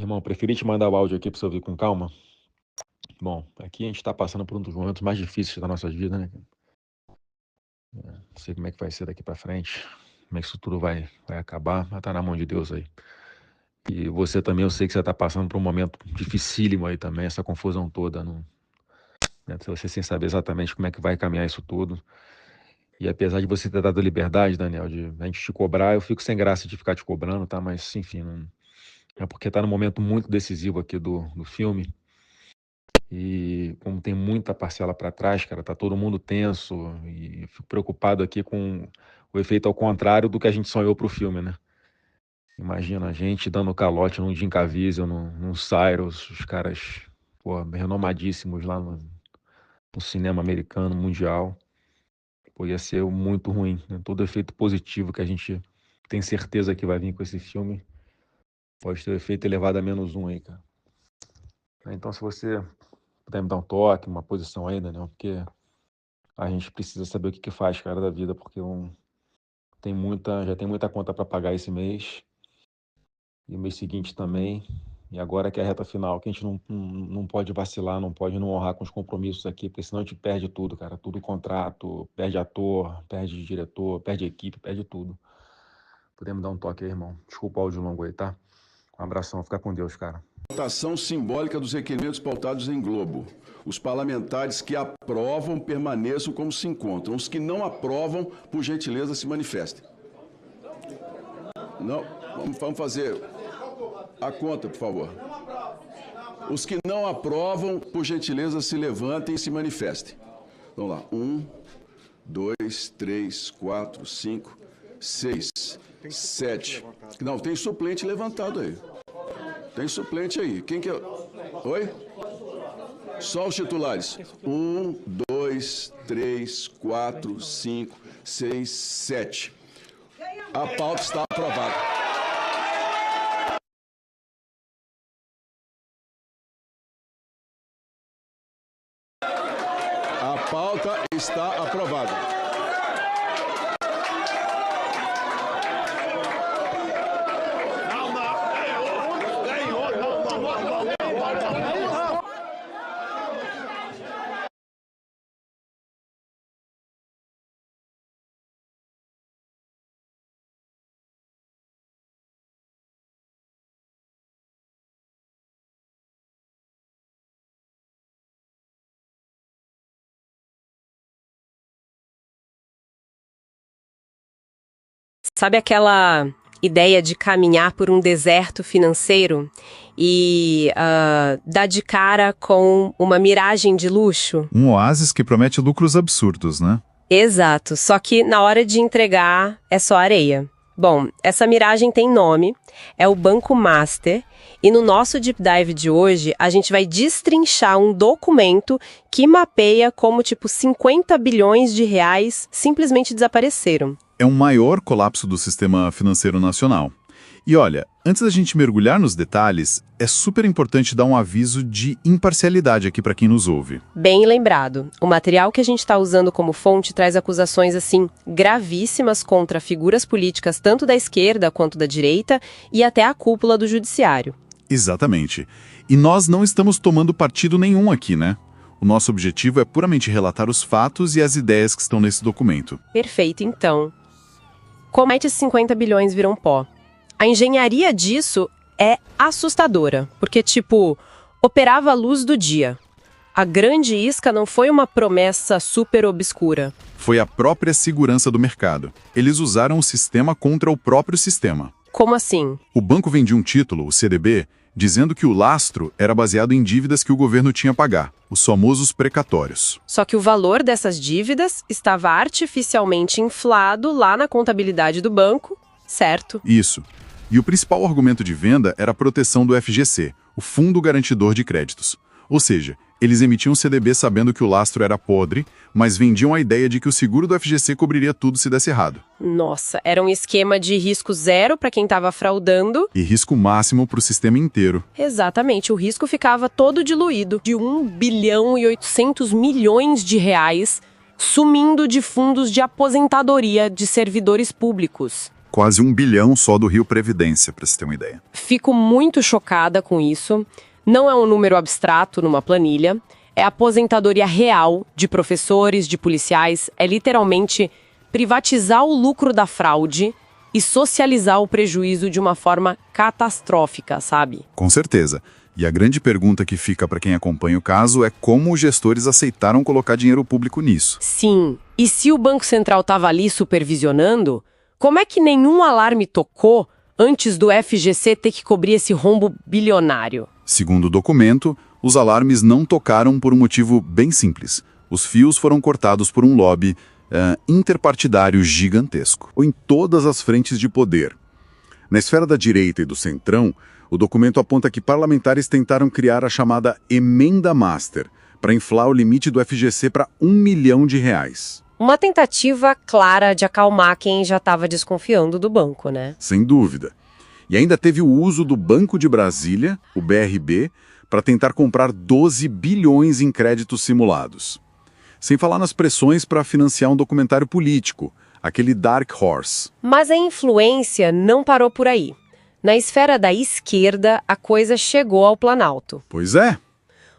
Irmão, preferi te mandar o áudio aqui pra você ouvir com calma. Bom, aqui a gente tá passando por um dos momentos mais difíceis da nossa vida, né? Não sei como é que vai ser daqui pra frente, como é que isso tudo vai acabar, mas tá na mão de Deus aí. E você também, eu sei que você tá passando por um momento dificílimo aí também, essa confusão toda, né? Você sem saber exatamente como é que vai caminhar isso tudo. E apesar de você ter dado liberdade, Daniel, de a gente te cobrar, eu fico sem graça de ficar te cobrando, tá? Mas, enfim, é porque tá num momento muito decisivo aqui do filme. E como tem muita parcela para trás, cara, tá todo mundo tenso e eu fico preocupado aqui com o efeito ao contrário do que a gente sonhou pro filme, né? Imagina a gente dando calote num Jim Caviezel, num Cyrus, os caras, pô, renomadíssimos lá no cinema americano, mundial. Pô, ia ser muito ruim, né? Todo efeito positivo que a gente tem certeza que vai vir com esse filme pode ter o efeito elevado a -1 aí, cara. Então, se você puder me dar um toque, uma posição aí, Daniel, porque a gente precisa saber o que faz, cara, da vida, porque já tem muita conta para pagar esse mês, e o mês seguinte também, e agora que é a reta final, que a gente não pode vacilar, não pode não honrar com os compromissos aqui, porque senão a gente perde tudo, cara, tudo contrato, perde ator, perde diretor, perde equipe, perde tudo. Podemos dar um toque aí, irmão? Desculpa o áudio longo aí, tá? Um abração, fica com Deus, cara. Votação simbólica dos requerimentos pautados em globo. Os parlamentares que aprovam permaneçam como se encontram. Os que não aprovam, por gentileza, se manifestem. Não, vamos fazer a conta, por favor. Os que não aprovam, por gentileza, se levantem e se manifestem. Vamos lá. 1, 2, 3, 4, 5, 6, 7. Não, tem suplente levantado aí. Tem suplente aí. Quem que é? Oi? Só os titulares. 1, 2, 3, 4, 5, 6, 7. A pauta está aprovada. A pauta está aprovada. Sabe aquela ideia de caminhar por um deserto financeiro e dar de cara com uma miragem de luxo? Um oásis que promete lucros absurdos, né? Exato, só que na hora de entregar é só areia. Bom, essa miragem tem nome, é o Banco Master, e no nosso Deep Dive de hoje a gente vai destrinchar um documento que mapeia como 50 bilhões de reais simplesmente desapareceram. É um maior colapso do sistema financeiro nacional. E olha, antes da gente mergulhar nos detalhes, é super importante dar um aviso de imparcialidade aqui para quem nos ouve. Bem lembrado, o material que a gente está usando como fonte traz acusações assim gravíssimas contra figuras políticas tanto da esquerda quanto da direita e até a cúpula do judiciário. Exatamente. E nós não estamos tomando partido nenhum aqui, né? O nosso objetivo é puramente relatar os fatos e as ideias que estão nesse documento. Perfeito, então. Como é que esses 50 bilhões viram pó? A engenharia disso é assustadora, porque, operava a luz do dia. A grande isca não foi uma promessa super obscura. Foi a própria segurança do mercado. Eles usaram o sistema contra o próprio sistema. Como assim? O banco vendia um título, o CDB, dizendo que o lastro era baseado em dívidas que o governo tinha a pagar, os famosos precatórios. Só que o valor dessas dívidas estava artificialmente inflado lá na contabilidade do banco, certo? Isso. E o principal argumento de venda era a proteção do FGC, o Fundo Garantidor de Créditos. Ou seja, eles emitiam CDB sabendo que o lastro era podre, mas vendiam a ideia de que o seguro do FGC cobriria tudo se desse errado. Nossa, era um esquema de risco zero para quem estava fraudando. E risco máximo para o sistema inteiro. Exatamente, o risco ficava todo diluído. De 1 bilhão e 800 milhões de reais sumindo de fundos de aposentadoria de servidores públicos. Quase 1 bilhão só do Rio Previdência, para você ter uma ideia. Fico muito chocada com isso. Não é um número abstrato numa planilha. É a aposentadoria real de professores, de policiais. É literalmente privatizar o lucro da fraude e socializar o prejuízo de uma forma catastrófica, sabe? Com certeza. E a grande pergunta que fica para quem acompanha o caso é como os gestores aceitaram colocar dinheiro público nisso. Sim. E se o Banco Central estava ali supervisionando, como é que nenhum alarme tocou antes do FGC ter que cobrir esse rombo bilionário? Segundo o documento, os alarmes não tocaram por um motivo bem simples. Os fios foram cortados por um lobby interpartidário gigantesco, ou em todas as frentes de poder. Na esfera da direita e do centrão, o documento aponta que parlamentares tentaram criar a chamada Emenda Master, para inflar o limite do FGC para R$1 milhão. Uma tentativa clara de acalmar quem já estava desconfiando do banco, né? Sem dúvida. E ainda teve o uso do Banco de Brasília, o BRB, para tentar comprar 12 bilhões em créditos simulados. Sem falar nas pressões para financiar um documentário político, aquele Dark Horse. Mas a influência não parou por aí. Na esfera da esquerda, a coisa chegou ao Planalto. Pois é.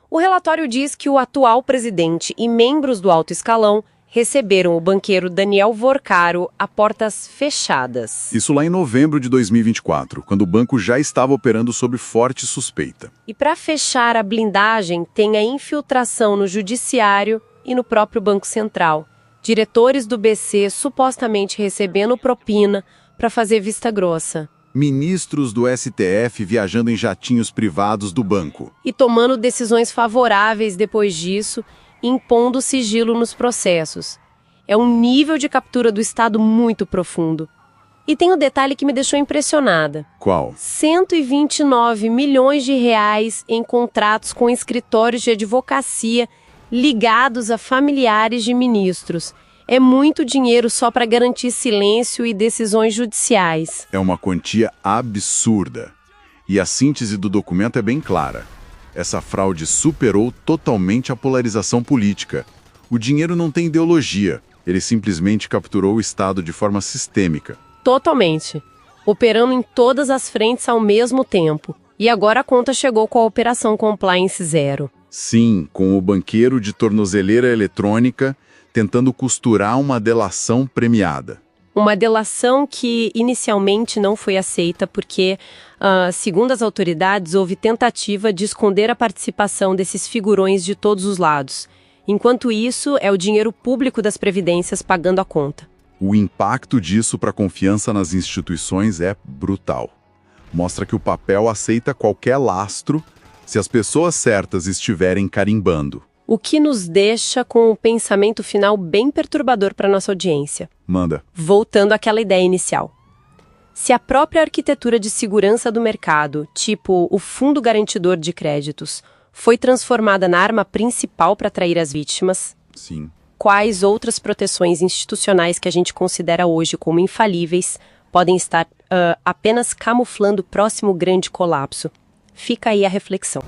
O relatório diz que o atual presidente e membros do alto escalão receberam o banqueiro Daniel Vorcaro a portas fechadas. Isso lá em novembro de 2024, quando o banco já estava operando sob forte suspeita. E para fechar a blindagem, tem a infiltração no judiciário e no próprio Banco Central. Diretores do BC supostamente recebendo propina para fazer vista grossa. Ministros do STF viajando em jatinhos privados do banco. E tomando decisões favoráveis depois disso, impondo sigilo nos processos. É um nível de captura do Estado muito profundo. E tem um detalhe que me deixou impressionada. Qual? 129 milhões de reais em contratos com escritórios de advocacia ligados a familiares de ministros. É muito dinheiro só para garantir silêncio e decisões judiciais. É uma quantia absurda. E a síntese do documento é bem clara. Essa fraude superou totalmente a polarização política. O dinheiro não tem ideologia. Ele simplesmente capturou o Estado de forma sistêmica. Totalmente. Operando em todas as frentes ao mesmo tempo. E agora a conta chegou com a Operação Compliance Zero. Sim, com o banqueiro de tornozeleira eletrônica tentando costurar uma delação premiada. Uma delação que inicialmente não foi aceita porque, segundo as autoridades, houve tentativa de esconder a participação desses figurões de todos os lados. Enquanto isso, é o dinheiro público das previdências pagando a conta. O impacto disso para a confiança nas instituições é brutal. Mostra que o papel aceita qualquer lastro se as pessoas certas estiverem carimbando. O que nos deixa com um pensamento final bem perturbador para nossa audiência. Manda. Voltando àquela ideia inicial. Se a própria arquitetura de segurança do mercado, tipo o Fundo Garantidor de Créditos, foi transformada na arma principal para atrair as vítimas, Sim. quais outras proteções institucionais que a gente considera hoje como infalíveis podem estar apenas camuflando o próximo grande colapso? Fica aí a reflexão.